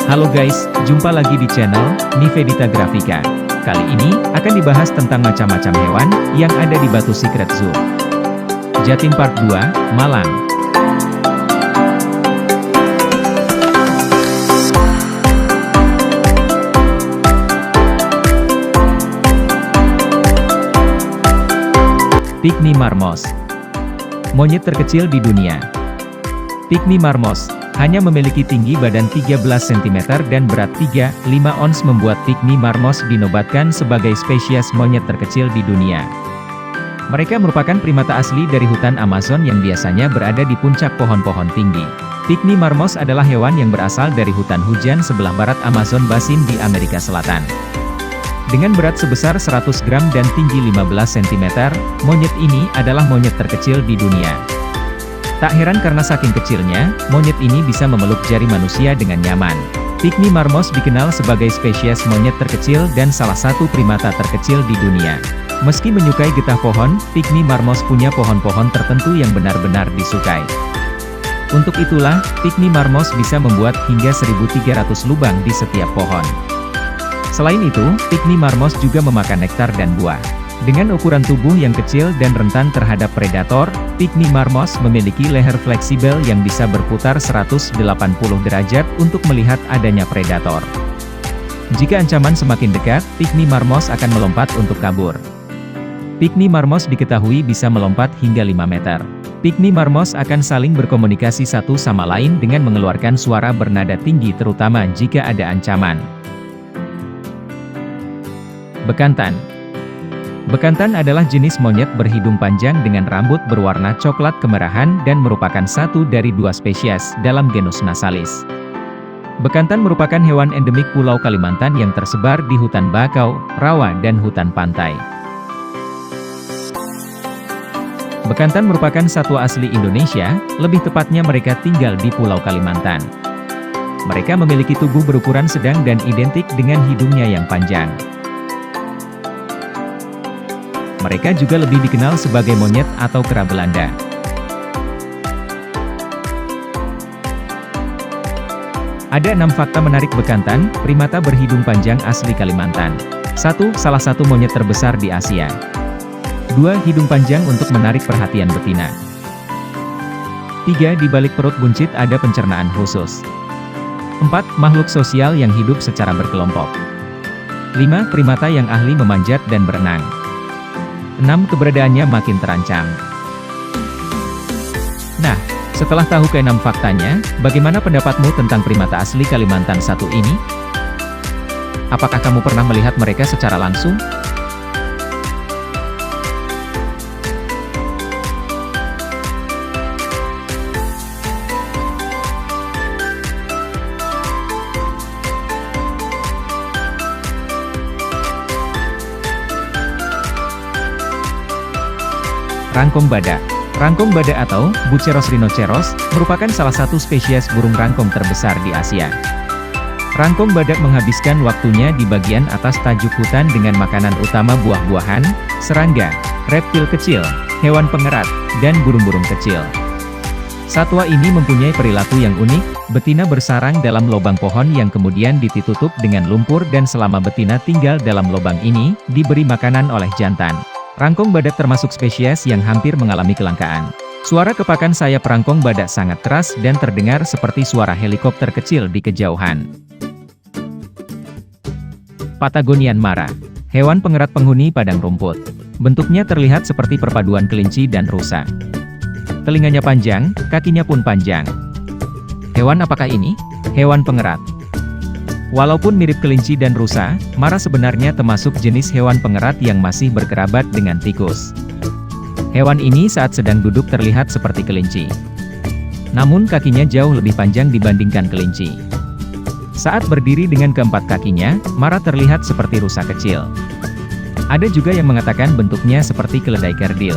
Halo guys, jumpa lagi di channel Nivedita Grafika. Kali ini akan dibahas tentang macam-macam hewan yang ada di Batu Secret Zoo. Jatim Park 2, Malang. Pygmy Marmos, monyet terkecil di dunia. Pygmy Marmos hanya memiliki tinggi badan 13 cm dan berat 3,5 ons membuat Pygmy Marmos dinobatkan sebagai spesies monyet terkecil di dunia. Mereka merupakan primata asli dari hutan Amazon yang biasanya berada di puncak pohon-pohon tinggi. Pygmy Marmos adalah hewan yang berasal dari hutan hujan sebelah barat Amazon Basin di Amerika Selatan. Dengan berat sebesar 100 gram dan tinggi 15 cm, monyet ini adalah monyet terkecil di dunia. Tak heran karena saking kecilnya, monyet ini bisa memeluk jari manusia dengan nyaman. Pygmy Marmos dikenal sebagai spesies monyet terkecil dan salah satu primata terkecil di dunia. Meski menyukai getah pohon, Pygmy Marmos punya pohon-pohon tertentu yang benar-benar disukai. Untuk itulah, Pygmy Marmos bisa membuat hingga 1.300 lubang di setiap pohon. Selain itu, Pygmy Marmos juga memakan nektar dan buah. Dengan ukuran tubuh yang kecil dan rentan terhadap predator, Pygmy Marmos memiliki leher fleksibel yang bisa berputar 180 derajat untuk melihat adanya predator. Jika ancaman semakin dekat, Pygmy Marmos akan melompat untuk kabur. Pygmy Marmos diketahui bisa melompat hingga 5 meter. Pygmy Marmos akan saling berkomunikasi satu sama lain dengan mengeluarkan suara bernada tinggi terutama jika ada ancaman. Bekantan. Bekantan adalah jenis monyet berhidung panjang dengan rambut berwarna coklat kemerahan dan merupakan satu dari dua spesies dalam genus Nasalis. Bekantan merupakan hewan endemik Pulau Kalimantan yang tersebar di hutan bakau, rawa dan hutan pantai. Bekantan merupakan satwa asli Indonesia, lebih tepatnya mereka tinggal di Pulau Kalimantan. Mereka memiliki tubuh berukuran sedang dan identik dengan hidungnya yang panjang. Mereka juga lebih dikenal sebagai monyet atau kera Belanda. Ada 6 fakta menarik bekantan, primata berhidung panjang asli Kalimantan. 1. Salah satu monyet terbesar di Asia. 2. Hidung panjang untuk menarik perhatian betina. 3. Di balik perut buncit ada pencernaan khusus. 4. Makhluk sosial yang hidup secara berkelompok. 5. Primata yang ahli memanjat dan berenang. 6. Keberadaannya makin terancam. Nah, setelah tahu ke-6 faktanya, bagaimana pendapatmu tentang primata asli Kalimantan satu ini? Apakah kamu pernah melihat mereka secara langsung? Rangkong badak. Rangkong badak atau Buceros rhinoceros merupakan salah satu spesies burung rangkong terbesar di Asia. Rangkong badak menghabiskan waktunya di bagian atas tajuk hutan dengan makanan utama buah-buahan, serangga, reptil kecil, hewan pengerat, dan burung-burung kecil. Satwa ini mempunyai perilaku yang unik, betina bersarang dalam lubang pohon yang kemudian ditutup dengan lumpur dan selama betina tinggal dalam lubang ini, diberi makanan oleh jantan. Rangkong badak termasuk spesies yang hampir mengalami kelangkaan. Suara kepakan sayap rangkong badak sangat keras dan terdengar seperti suara helikopter kecil di kejauhan. Patagonian Mara. Hewan pengerat penghuni padang rumput. Bentuknya terlihat seperti perpaduan kelinci dan rusa. Telinganya panjang, kakinya pun panjang. Hewan apakah ini? Hewan pengerat. Walaupun mirip kelinci dan rusa, Mara sebenarnya termasuk jenis hewan pengerat yang masih berkerabat dengan tikus. Hewan ini saat sedang duduk terlihat seperti kelinci. Namun kakinya jauh lebih panjang dibandingkan kelinci. Saat berdiri dengan keempat kakinya, Mara terlihat seperti rusa kecil. Ada juga yang mengatakan bentuknya seperti keledai kerdil.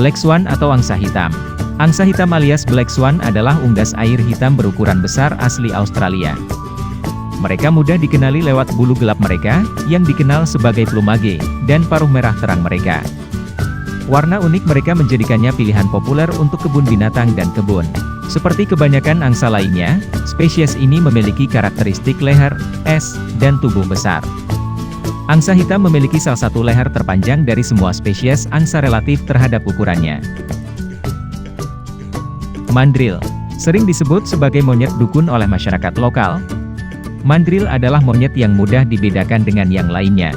Black Swan atau angsa hitam. Angsa hitam alias Black Swan adalah unggas air hitam berukuran besar asli Australia. Mereka mudah dikenali lewat bulu gelap mereka, yang dikenal sebagai plumage, dan paruh merah terang mereka. Warna unik mereka menjadikannya pilihan populer untuk kebun binatang dan kebun. Seperti kebanyakan angsa lainnya, spesies ini memiliki karakteristik leher, dan tubuh besar. Angsa hitam memiliki salah satu leher terpanjang dari semua spesies angsa relatif terhadap ukurannya. Mandrill, sering disebut sebagai monyet dukun oleh masyarakat lokal. Mandrill adalah monyet yang mudah dibedakan dengan yang lainnya.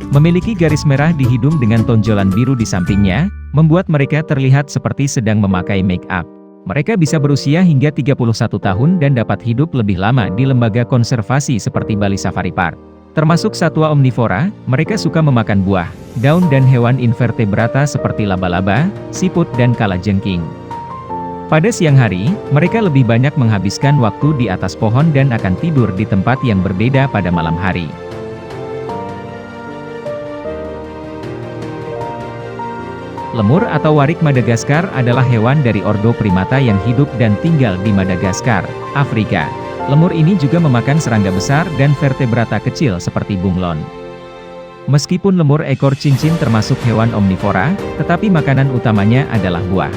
Memiliki garis merah di hidung dengan tonjolan biru di sampingnya, membuat mereka terlihat seperti sedang memakai make up. Mereka bisa berusia hingga 31 tahun dan dapat hidup lebih lama di lembaga konservasi seperti Bali Safari Park. Termasuk satwa omnivora, mereka suka memakan buah, daun dan hewan invertebrata seperti laba-laba, siput dan kalajengking. Pada siang hari, mereka lebih banyak menghabiskan waktu di atas pohon dan akan tidur di tempat yang berbeda pada malam hari. Lemur atau warik Madagaskar adalah hewan dari ordo primata yang hidup dan tinggal di Madagaskar, Afrika. Lemur ini juga memakan serangga besar dan vertebrata kecil seperti bunglon. Meskipun lemur ekor cincin termasuk hewan omnivora, tetapi makanan utamanya adalah buah.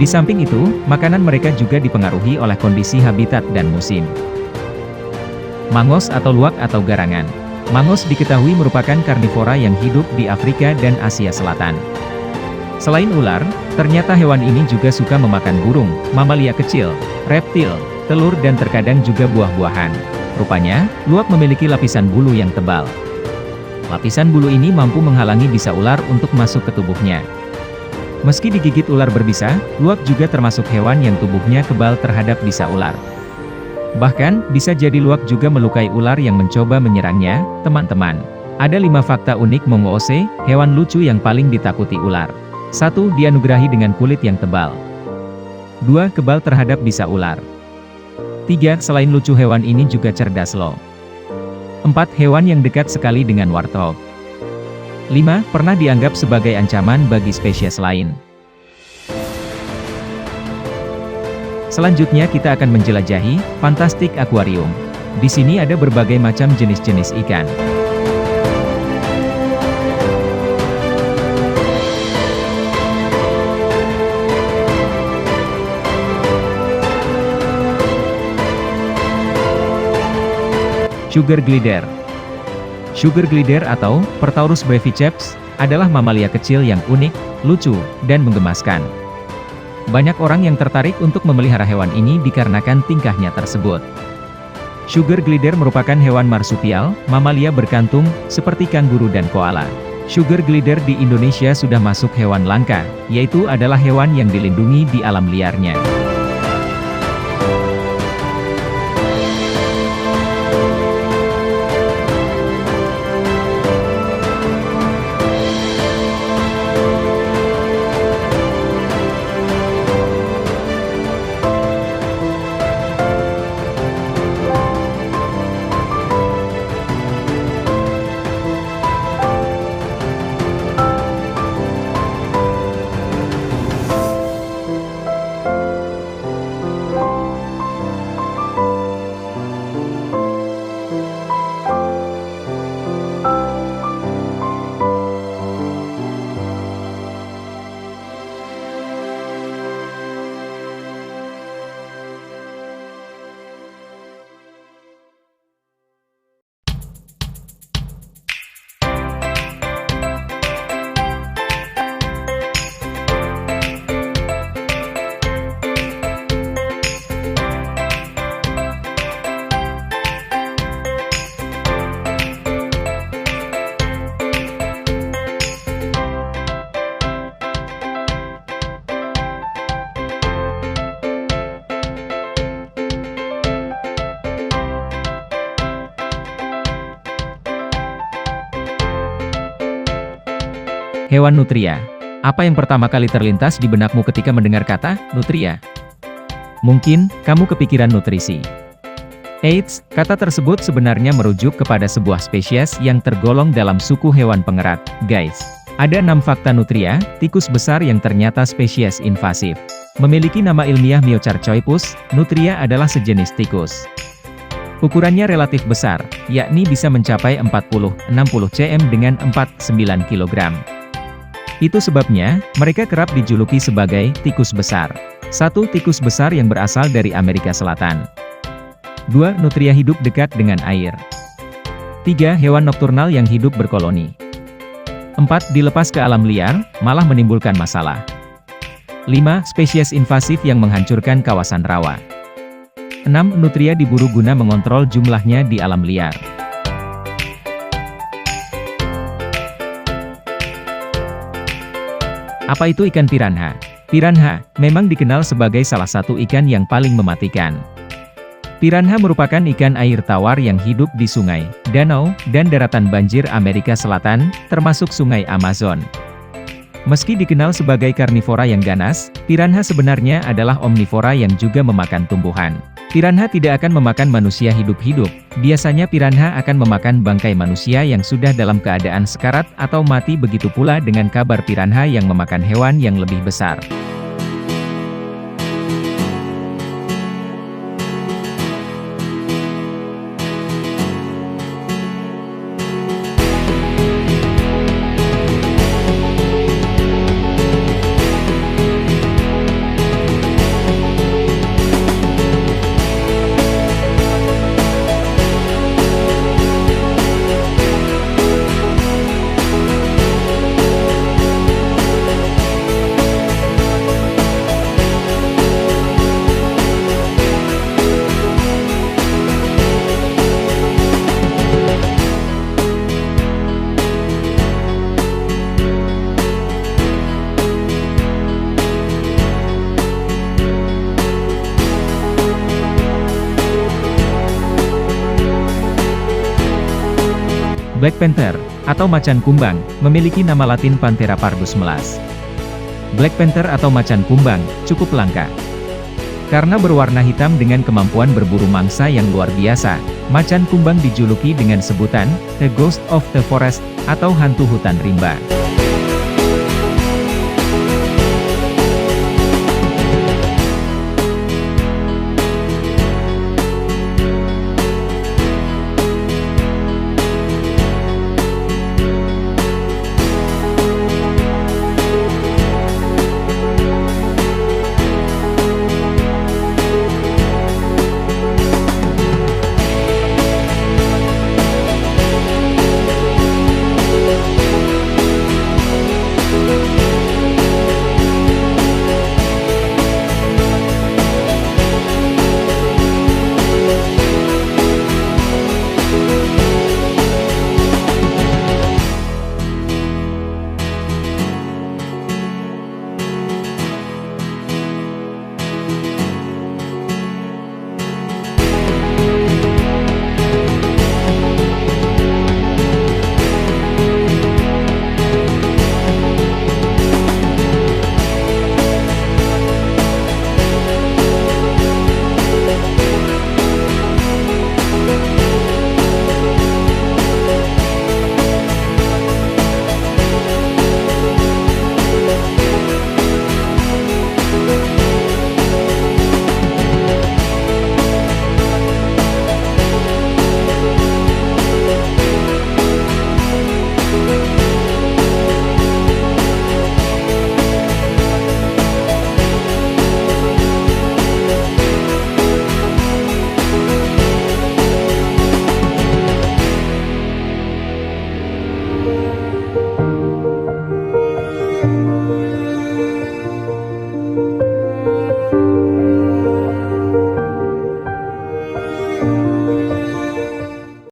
Di samping itu, makanan mereka juga dipengaruhi oleh kondisi habitat dan musim. Mangos atau luwak atau garangan. Mangos diketahui merupakan karnivora yang hidup di Afrika dan Asia Selatan. Selain ular, ternyata hewan ini juga suka memakan burung, mamalia kecil, reptil, telur dan terkadang juga buah-buahan. Rupanya, luwak memiliki lapisan bulu yang tebal. Lapisan bulu ini mampu menghalangi bisa ular untuk masuk ke tubuhnya. Meski digigit ular berbisa, luwak juga termasuk hewan yang tubuhnya kebal terhadap bisa ular. Bahkan, bisa jadi luwak juga melukai ular yang mencoba menyerangnya. Teman-teman, ada 5 fakta unik mongoose, hewan lucu yang paling ditakuti ular. 1. Dianugerahi dengan kulit yang tebal. 2. Kebal terhadap bisa ular. 3. Selain lucu hewan ini juga cerdas loh. 4. Hewan yang dekat sekali dengan warthog. 5. Pernah dianggap sebagai ancaman bagi spesies lain. Selanjutnya kita akan menjelajahi Fantastic Aquarium. Di sini ada berbagai macam jenis-jenis ikan. Sugar glider. Sugar glider atau Pertaurus breviceps adalah mamalia kecil yang unik, lucu, dan menggemaskan. Banyak orang yang tertarik untuk memelihara hewan ini dikarenakan tingkahnya tersebut. Sugar glider merupakan hewan marsupial, mamalia berkantung, seperti kanguru dan koala. Sugar glider di Indonesia sudah masuk hewan langka, yaitu adalah hewan yang dilindungi di alam liarnya. Hewan nutria. Apa yang pertama kali terlintas di benakmu ketika mendengar kata nutria? Mungkin kamu kepikiran nutrisi. Eits, kata tersebut sebenarnya merujuk kepada sebuah spesies yang tergolong dalam suku hewan pengerat, guys. Ada 6 fakta nutria, tikus besar yang ternyata spesies invasif. Memiliki nama ilmiah Myocarchoepus, nutria adalah sejenis tikus. Ukurannya relatif besar, yakni bisa mencapai 40-60 cm dengan 4-9 kg. Itu sebabnya, mereka kerap dijuluki sebagai tikus besar. 1. Tikus besar yang berasal dari Amerika Selatan. 2. Nutria hidup dekat dengan air. 3. Hewan nokturnal yang hidup berkoloni. 4. Dilepas ke alam liar, malah menimbulkan masalah. 5. Spesies invasif yang menghancurkan kawasan rawa. 6. Nutria diburu guna mengontrol jumlahnya di alam liar. Apa itu ikan piranha? Piranha memang dikenal sebagai salah satu ikan yang paling mematikan. Piranha merupakan ikan air tawar yang hidup di sungai, danau, dan daratan banjir Amerika Selatan, termasuk Sungai Amazon. Meski dikenal sebagai karnivora yang ganas, piranha sebenarnya adalah omnivora yang juga memakan tumbuhan. Piranha tidak akan memakan manusia hidup-hidup, biasanya piranha akan memakan bangkai manusia yang sudah dalam keadaan sekarat atau mati, begitu pula dengan kabar piranha yang memakan hewan yang lebih besar. Black Panther, atau macan kumbang, memiliki nama latin Panthera pardus melas. Black Panther atau macan kumbang, cukup langka. Karena berwarna hitam dengan kemampuan berburu mangsa yang luar biasa, macan kumbang dijuluki dengan sebutan, The Ghost of the Forest, atau hantu hutan rimba.